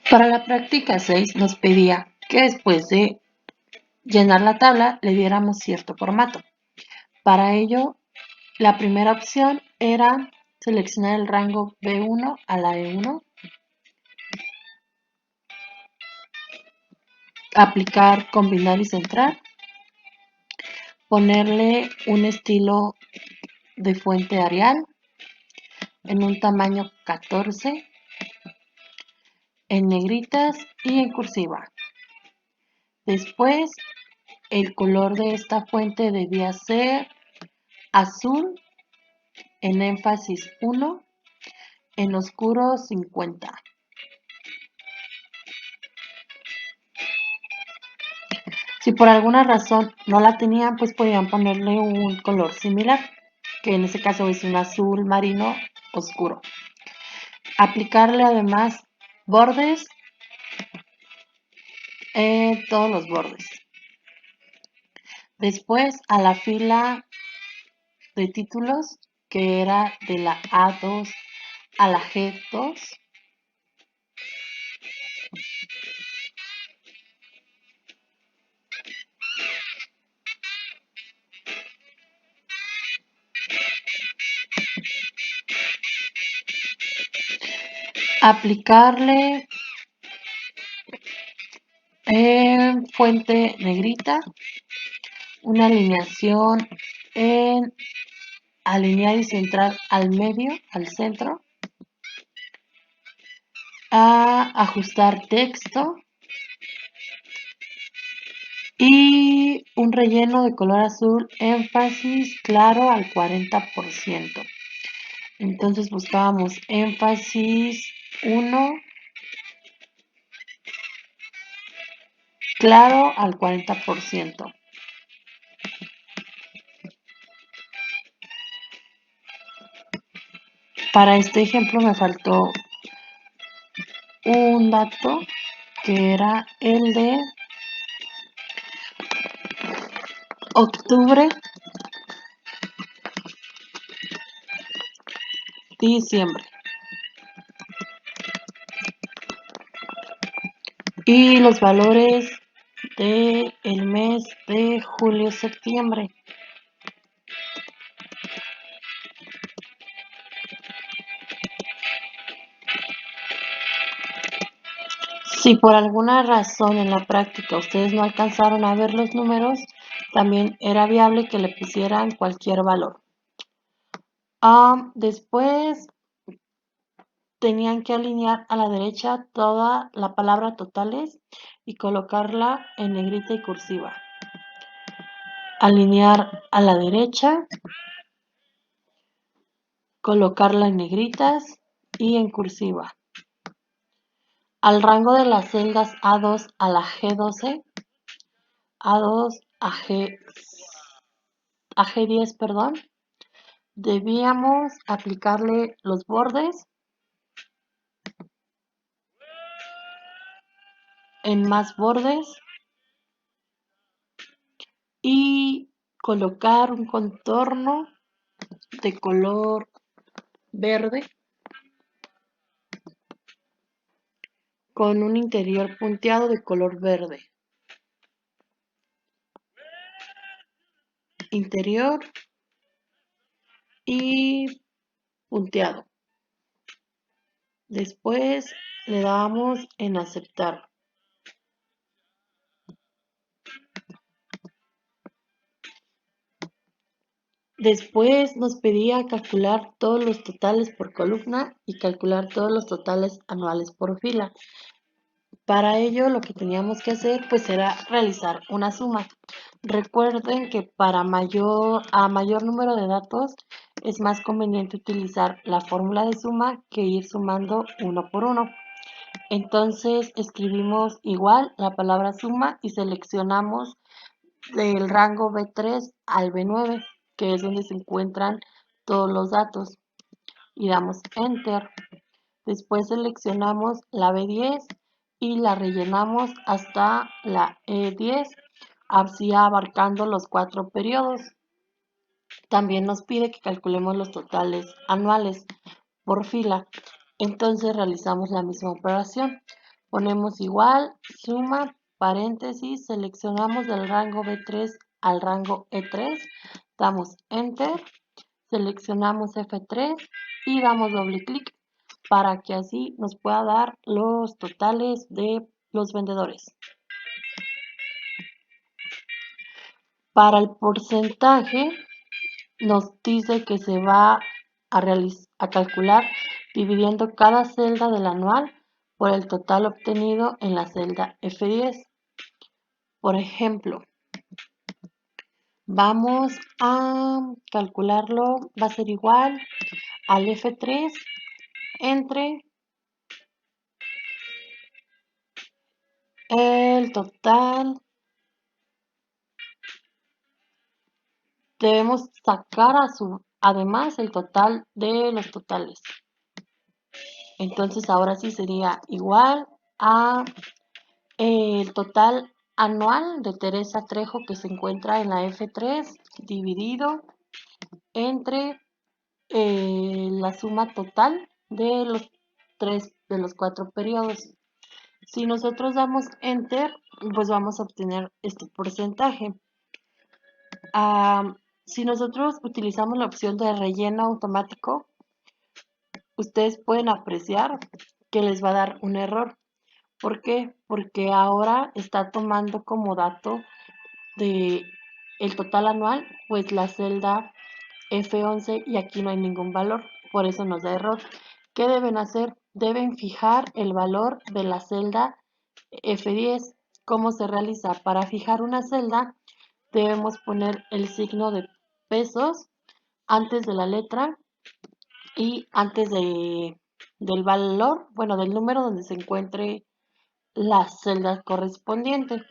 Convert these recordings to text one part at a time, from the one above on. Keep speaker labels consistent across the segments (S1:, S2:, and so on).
S1: Para la práctica 6 nos pedía que después de llenar la tabla le diéramos cierto formato. Para ello, la primera opción era seleccionar el rango B1 a la E1, aplicar, combinar y centrar, ponerle un estilo de fuente Arial en un tamaño 14, en negritas y en cursiva. Después, el color de esta fuente debía ser azul en énfasis 1, en oscuro 50. Si por alguna razón no la tenían, pues podían ponerle un color similar, que en este caso es un azul marino oscuro. Aplicarle además bordes en todos los bordes. Después a la fila de títulos, que era de la A2 a la G2. Aplicarle fuente negrita, una alineación en alinear y centrar al medio, al centro, a ajustar texto y un relleno de color azul énfasis claro al 40%. Entonces buscábamos énfasis 1 claro al 40%. Para este ejemplo me faltó un dato que era el de octubre, diciembre. Y los valores del mes de julio-septiembre. Si por alguna razón en la práctica ustedes no alcanzaron a ver los números, también era viable que le pusieran cualquier valor. Después tenían que alinear a la derecha toda la palabra totales y colocarla en negrita y cursiva. Alinear a la derecha, colocarla en negritas y en cursiva. Al rango de las celdas A2 a la G12, A2 a G10, perdón, debíamos aplicarle los bordes en más bordes y colocar un contorno de color verde con un interior punteado de color verde. Interior y punteado. Después le damos en aceptar. Después nos pedía calcular todos los totales por columna y calcular todos los totales anuales por fila. Para ello lo que teníamos que hacer pues era realizar una suma. Recuerden que a mayor número de datos es más conveniente utilizar la fórmula de suma que ir sumando uno por uno. Entonces escribimos igual la palabra suma y seleccionamos del rango B3 al B9, que es donde se encuentran todos los datos, y damos Enter. Después seleccionamos la B10 y la rellenamos hasta la E10, así abarcando los 4 periodos. También nos pide que calculemos los totales anuales por fila. Entonces realizamos la misma operación. Ponemos igual, suma, paréntesis, seleccionamos del rango B3 al rango E3, damos Enter, seleccionamos F3 y damos doble clic para que así nos pueda dar los totales de los vendedores. Para el porcentaje nos dice que se va a calcular dividiendo cada celda del anual por el total obtenido en la celda F10. Por ejemplo, vamos a calcularlo, va a ser igual al F3 entre el total. Debemos sacar además el total de los totales. Entonces ahora sí sería igual a el total anual de Teresa Trejo que se encuentra en la F3 dividido entre la suma total de los 4 periodos. Si nosotros damos Enter, pues vamos a obtener este porcentaje. Si nosotros utilizamos la opción de relleno automático, ustedes pueden apreciar que les va a dar un error. ¿Por qué? Porque ahora está tomando como dato de el total anual, pues la celda F11 y aquí no hay ningún valor, por eso nos da error. ¿Qué deben hacer? Deben fijar el valor de la celda F10. ¿Cómo se realiza? Para fijar una celda debemos poner el signo de pesos antes de la letra y antes del valor, bueno, del número donde se encuentre la celda correspondiente.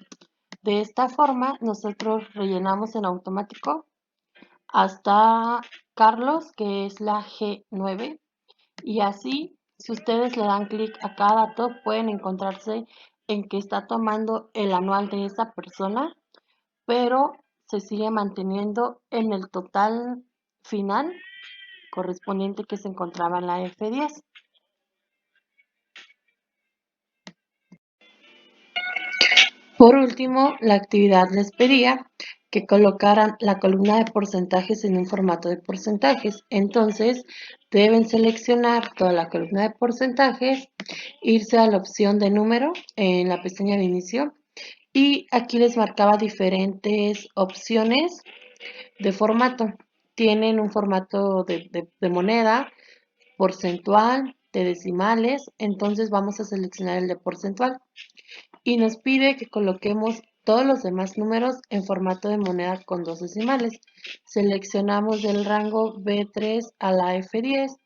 S1: De esta forma, nosotros rellenamos en automático hasta Carlos, que es la G9, y así, si ustedes le dan clic a cada dato, pueden encontrarse en que está tomando el anual de esa persona, pero se sigue manteniendo en el total final correspondiente que se encontraba en la F10. Por último, la actividad les pedía que colocaran la columna de porcentajes en un formato de porcentajes. Entonces, deben seleccionar toda la columna de porcentajes, irse a la opción de número en la pestaña de inicio y aquí les marcaba diferentes opciones de formato. Tienen un formato de moneda, porcentual, de decimales, entonces vamos a seleccionar el de porcentual y nos pide que coloquemos todos los demás números en formato de moneda con 2 decimales. Seleccionamos del rango B3 a la F10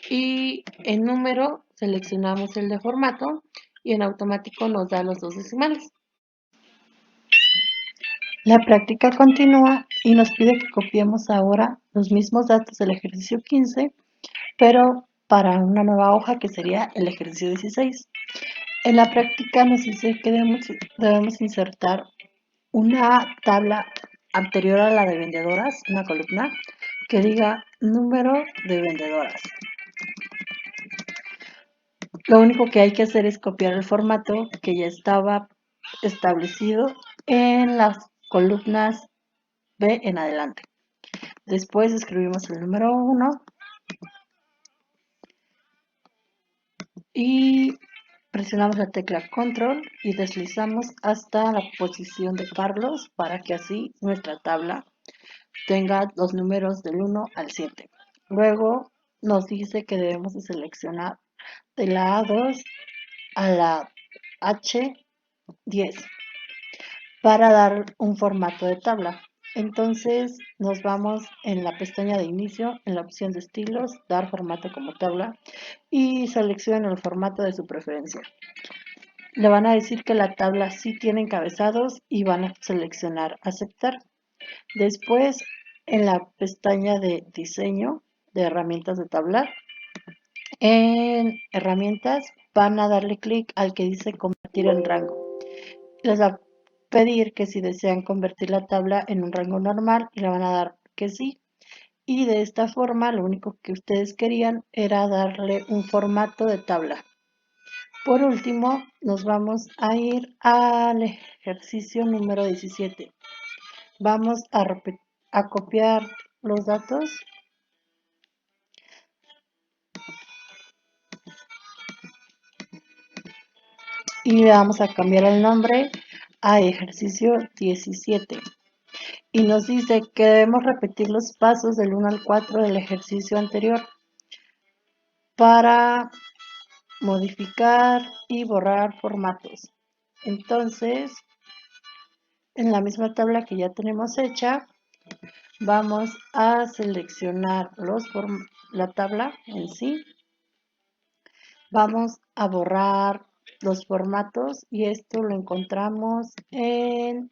S1: y en número seleccionamos el de formato y en automático nos da los 2 decimales. La práctica continúa y nos pide que copiemos ahora los mismos datos del ejercicio 15, pero para una nueva hoja que sería el ejercicio 16. En la práctica nos dice que debemos insertar una tabla anterior a la de vendedoras, una columna, que diga número de vendedoras. Lo único que hay que hacer es copiar el formato que ya estaba establecido en las columnas B en adelante. Después escribimos el número 1 y presionamos la tecla control y deslizamos hasta la posición de Carlos para que así nuestra tabla tenga los números del 1 al 7. Luego nos dice que debemos de seleccionar de la A2 a la H10 para dar un formato de tabla. Entonces nos vamos en la pestaña de inicio, en la opción de estilos, dar formato como tabla y seleccionen el formato de su preferencia. Le van a decir que la tabla sí tiene encabezados y van a seleccionar aceptar. Después, en la pestaña de diseño de herramientas de tablar, en herramientas van a darle clic al que dice convertir en rango. Les va a pedir que si desean convertir la tabla en un rango normal y le van a dar que sí. Y de esta forma lo único que ustedes querían era darle un formato de tabla. Por último, nos vamos a ir al ejercicio número 17. Vamos a copiar los datos y le vamos a cambiar el nombre a ejercicio 17. Y nos dice que debemos repetir los pasos del 1 al 4 del ejercicio anterior para modificar y borrar formatos. Entonces, en la misma tabla que ya tenemos hecha, vamos a seleccionar la tabla en sí. Vamos a borrar los formatos y esto lo encontramos en